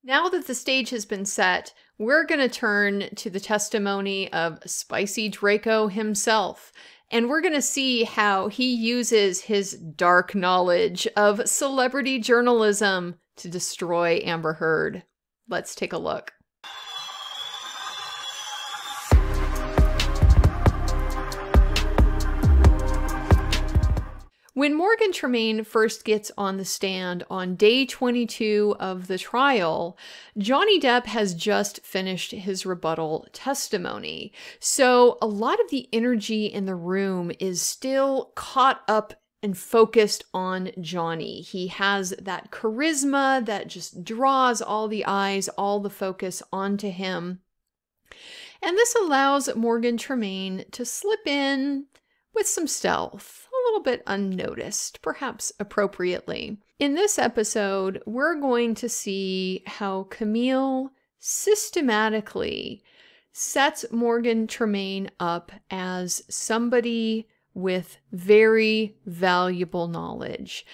Now that the stage has been set, we're going to turn to the testimony of Spicy Draco himself, and we're going to see how he uses his dark knowledge of celebrity journalism to destroy Amber Heard. Let's take a look. When Morgan Tremaine first gets on the stand on day 22 of the trial, Johnny Depp has just finished his rebuttal testimony. So a lot of the energy in the room is still caught up and focused on Johnny. He has that charisma that just draws all the eyes, all the focus onto him. And this allows Morgan Tremaine to slip in with some stealth. A little bit unnoticed, perhaps appropriately. In this episode, we're going to see how Camille systematically sets Morgan Tremaine up as somebody with very valuable knowledge,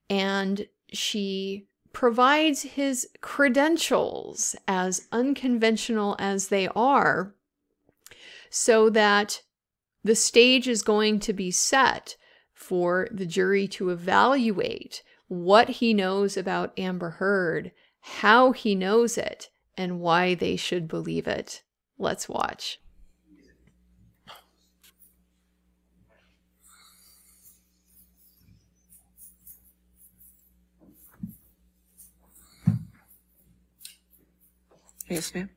and she provides his credentials, as unconventional as they are, so that the stage is going to be set for the jury to evaluate what he knows about Amber Heard, how he knows it, and why they should believe it. Let's watch. Yes, ma'am.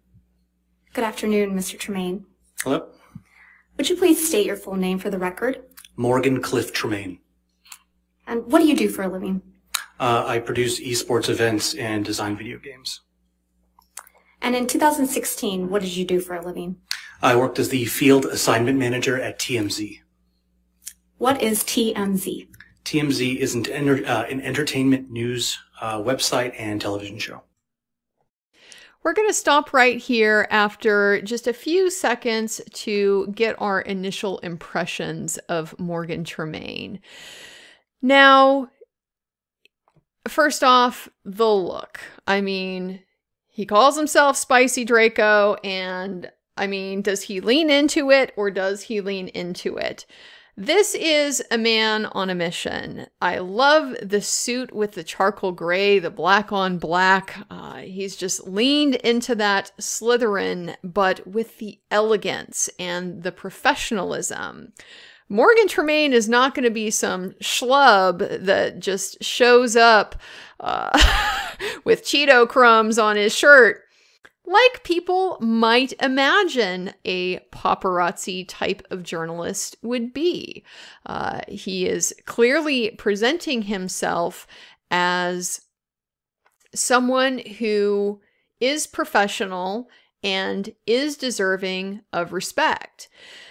Good afternoon, Mr. Tremaine. Hello? Would you please state your full name for the record? Morgan Cliff Tremaine. And what do you do for a living? I produce esports events and design video games. And in 2016, what did you do for a living? I worked as the field assignment manager at TMZ. What is TMZ? TMZ is an entertainment news website and television show. We're going to stop right here after just a few seconds to get our initial impressions of Morgan Tremaine. Now, first off, the look. I mean, he calls himself Spicy Draco, and I mean, does he lean into it or does he lean into it? This is a man on a mission. I love the suit with the charcoal gray, the black on black. He's just leaned into that Slytherin, but with the elegance and the professionalism. Morgan Tremaine is not going to be some schlub that just shows up with Cheeto crumbs on his shirt, like people might imagine a paparazzi type of journalist would be. He is clearly presenting himself as someone who is professional and is deserving of respect.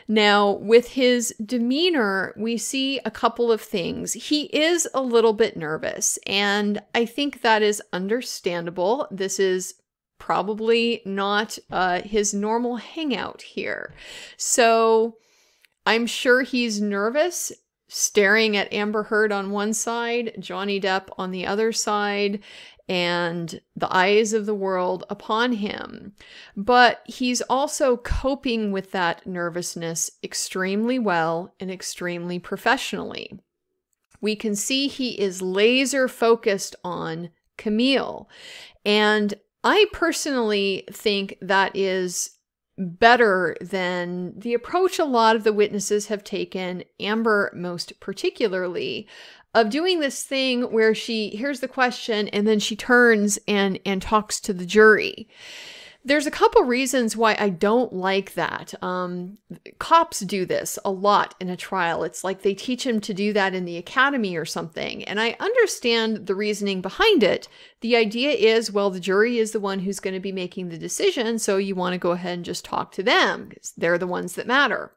Now, with his demeanor, we see a couple of things. He is a little bit nervous, and I think that is understandable. This is probably not his normal hangout here. So I'm sure he's nervous, staring at Amber Heard on one side, Johnny Depp on the other side, and the eyes of the world upon him. But he's also coping with that nervousness extremely well and extremely professionally. We can see he is laser focused on Camille, and I personally think that is better than the approach a lot of the witnesses have taken, Amber most particularly, of doing this thing where she hears the question and then she turns and talks to the jury. There's a couple reasons why I don't like that. Cops do this a lot in a trial. It's like they teach them to do that in the academy or something. And I understand the reasoning behind it. The idea is, well, the jury is the one who's going to be making the decision, so you want to go ahead and just talk to them because they're the ones that matter.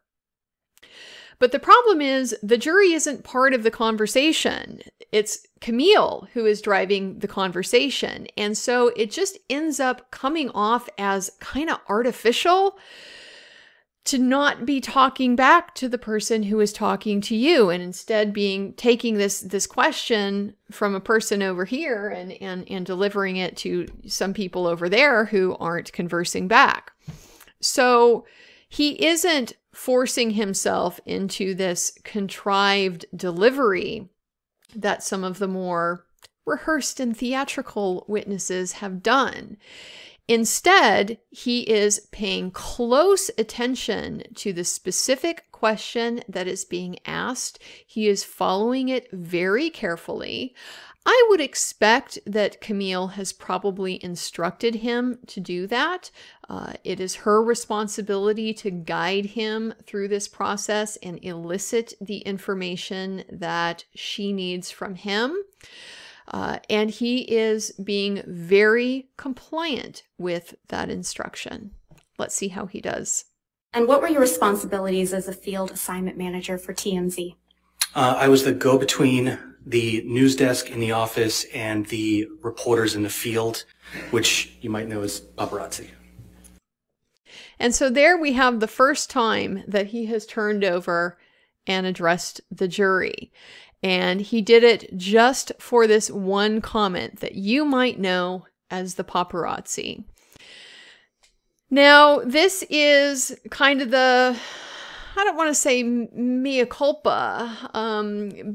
But the problem is the jury isn't part of the conversation. It's Camille who is driving the conversation. And so it just ends up coming off as kind of artificial to not be talking back to the person who is talking to you, and instead taking this question from a person over here and delivering it to some people over there who aren't conversing back. So he isn't forcing himself into this contrived delivery that some of the more rehearsed and theatrical witnesses have done. Instead, he is paying close attention to the specific question that is being asked. He is following it very carefully. I would expect that Camille has probably instructed him to do that. It is her responsibility to guide him through this process and elicit the information that she needs from him. And he is being very compliant with that instruction. Let's see how he does. And what were your responsibilities as a field assignment manager for TMZ? I was the go-between the news desk in the office and the reporters in the field, which you might know as paparazzi. And so there we have the first time that he has turned over and addressed the jury. And he did it just for this one comment that you might know as the paparazzi. Now, this is kind of the, I don't want to say mea culpa,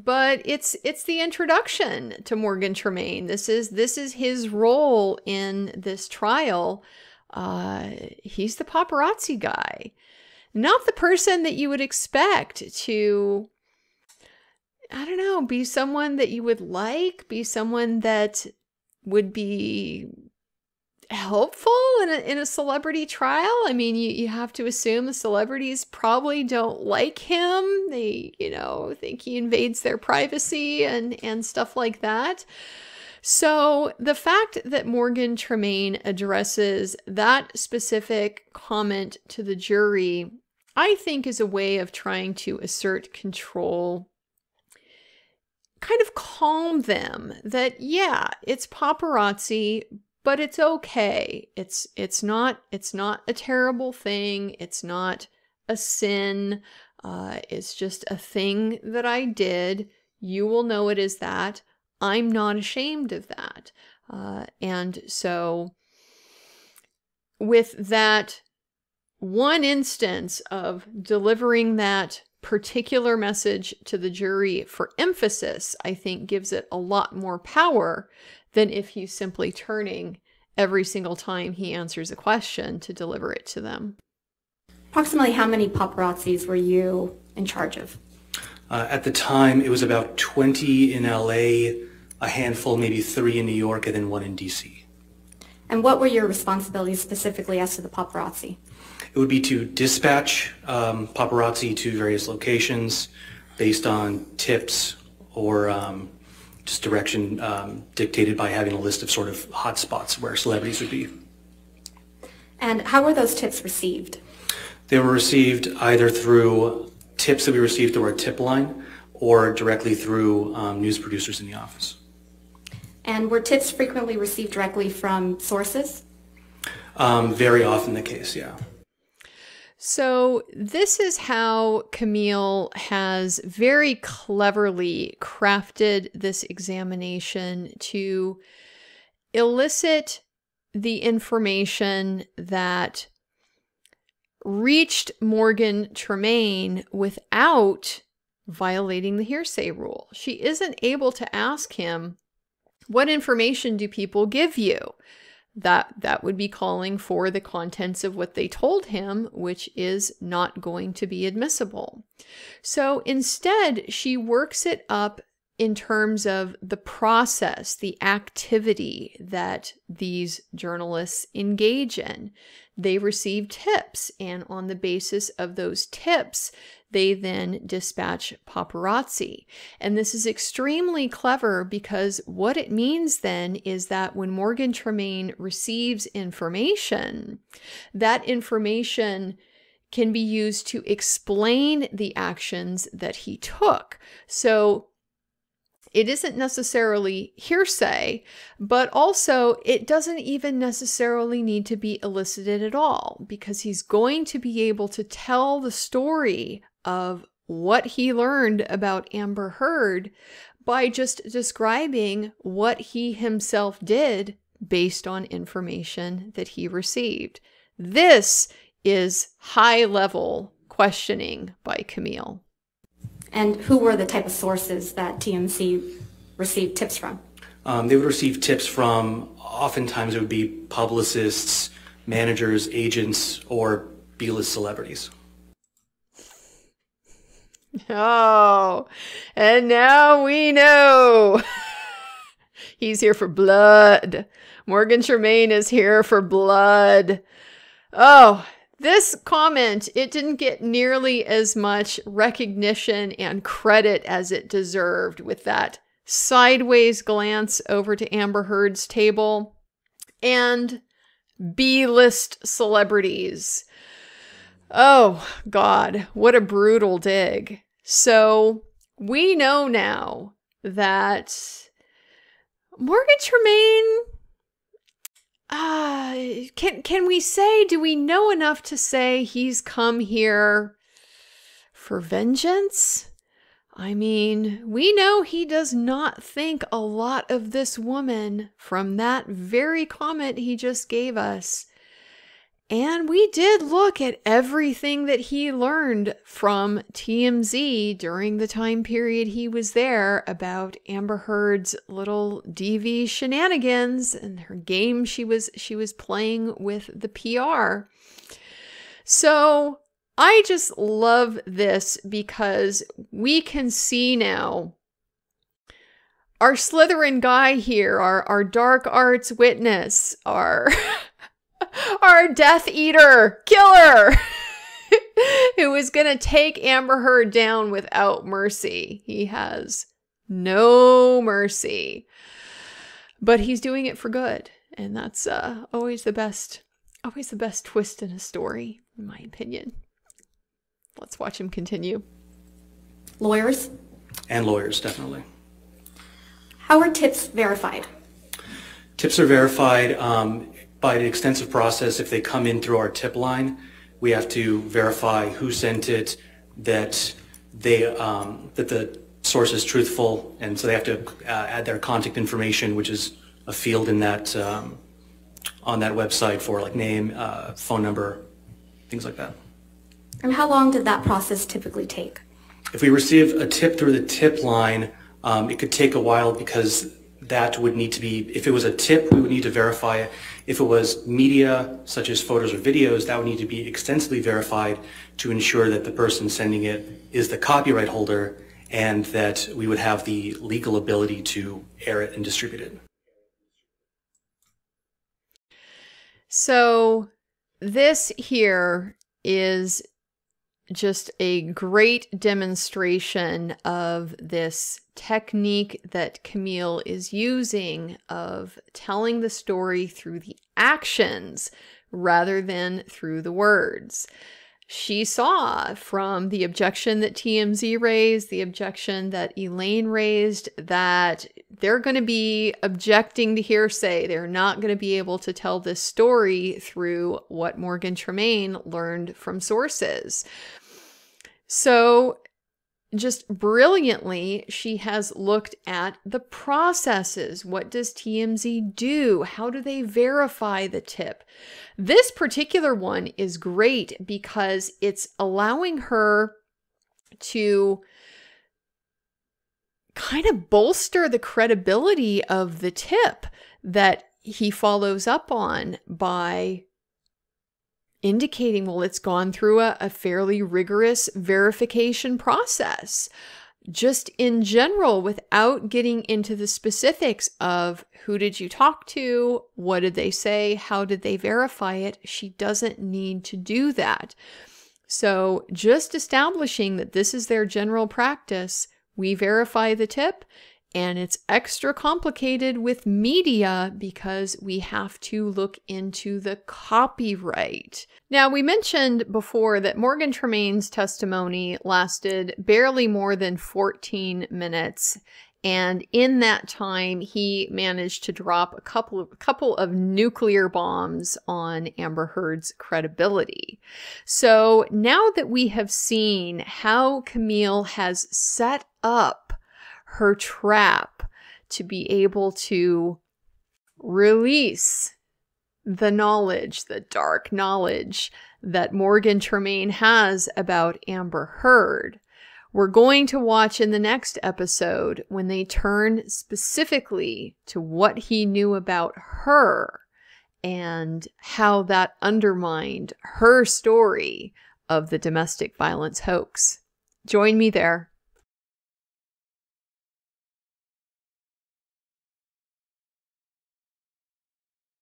but it's the introduction to Morgan Tremaine. This is his role in this trial. He's the paparazzi guy, not the person that you would expect to, I don't know, be someone that you would like, be someone that would be helpful in a celebrity trial. I mean, you have to assume the celebrities probably don't like him. They, think he invades their privacy and stuff like that. So the fact that Morgan Tremaine addresses that specific comment to the jury, I think is a way of trying to assert control, kind of calm them that, yeah, it's paparazzi, but it's okay. It's not a terrible thing. It's not a sin. It's just a thing that I did. You will know it as that. I'm not ashamed of that. And so with that one instance of delivering that particular message to the jury for emphasis, I think gives it a lot more power than if he's simply turning every single time he answers a question to deliver it to them. Approximately how many paparazzis were you in charge of? At the time, it was about 20 in LA, a handful, maybe 3 in New York, and then 1 in DC. And what were your responsibilities specifically as to the paparazzi? It would be to dispatch paparazzi to various locations based on tips or just direction dictated by having a list of sort of hot spots where celebrities would be. And how were those tips received? They were received either through tips that we received through our tip line or directly through news producers in the office. And were tips frequently received directly from sources? Very often the case, yeah. So this is how Camille has very cleverly crafted this examination to elicit the information that reached Morgan Tremaine without violating the hearsay rule. She isn't able to ask him, what information do people give you? That would be calling for the contents of what they told him, which is not going to be admissible. So instead, she works it up in terms of the process, the activity that these journalists engage in. They receive tips, and on the basis of those tips, they then dispatch paparazzi. And this is extremely clever because what it means then is that when Morgan Tremaine receives information, that information can be used to explain the actions that he took. So it isn't necessarily hearsay, but also it doesn't even necessarily need to be elicited at all, because he's going to be able to tell the story of what he learned about Amber Heard by just describing what he himself did based on information that he received. This is high-level questioning by Camille. And who were the type of sources that TMZ received tips from? They would receive tips from, oftentimes it would be publicists, managers, agents, or B-list celebrities. Oh, and now we know. He's here for blood. Morgan Tremaine is here for blood. Oh, this comment, it didn't get nearly as much recognition and credit as it deserved, with that sideways glance over to Amber Heard's table and B-list celebrities. Oh, God, what a brutal dig. So we know now that Morgan Tremaine, can we say, do we know enough to say he's come here for vengeance? I mean, we know he does not think a lot of this woman from that very comment he just gave us. And we did look at everything that he learned from TMZ during the time period he was there about Amber Heard's little DV shenanigans and her game she was playing with the PR. So I just love this because we can see now our Slytherin guy here, our dark arts witness, our Death Eater killer, who is going to take Amber Heard down without mercy. He has no mercy, but he's doing it for good. And that's always the best twist in a story, in my opinion. Let's watch him continue. Lawyers? And lawyers, definitely. How are tips verified? Tips are verified by an extensive process. If they come in through our tip line, we have to verify who sent it, that the source is truthful, and so they have to add their contact information, which is a field in that on that website for like name, phone number, things like that. And how long did that process typically take? If we receive a tip through the tip line, it could take a while, because that would need to be, if it was a tip, we would need to verify it. If it was media, such as photos or videos, that would need to be extensively verified to ensure that the person sending it is the copyright holder and that we would have the legal ability to air it and distribute it. So this here is just a great demonstration of this technique that Camille is using of telling the story through the actions rather than through the words. She saw from the objection that TMZ raised, the objection that Elaine raised, that they're going to be objecting to hearsay. They're not going to be able to tell this story through what Morgan Tremaine learned from sources. So just brilliantly, she has looked at the processes. What does TMZ do? How do they verify the tip? This particular one is great because it's allowing her to kind of bolster the credibility of the tip that he follows up on by indicating, well, it's gone through a fairly rigorous verification process. Just in general, without getting into the specifics of who did you talk to, what did they say, how did they verify it, she doesn't need to do that. So just establishing that this is their general practice, we verify the tip. And it's extra complicated with media because we have to look into the copyright. Now, we mentioned before that Morgan Tremaine's testimony lasted barely more than 14 minutes. And in that time, he managed to drop a couple of nuclear bombs on Amber Heard's credibility. So now that we have seen how Camille has set up her trap to be able to release the knowledge, the dark knowledge that Morgan Tremaine has about Amber Heard, we're going to watch in the next episode when they turn specifically to what he knew about her and how that undermined her story of the domestic violence hoax. Join me there.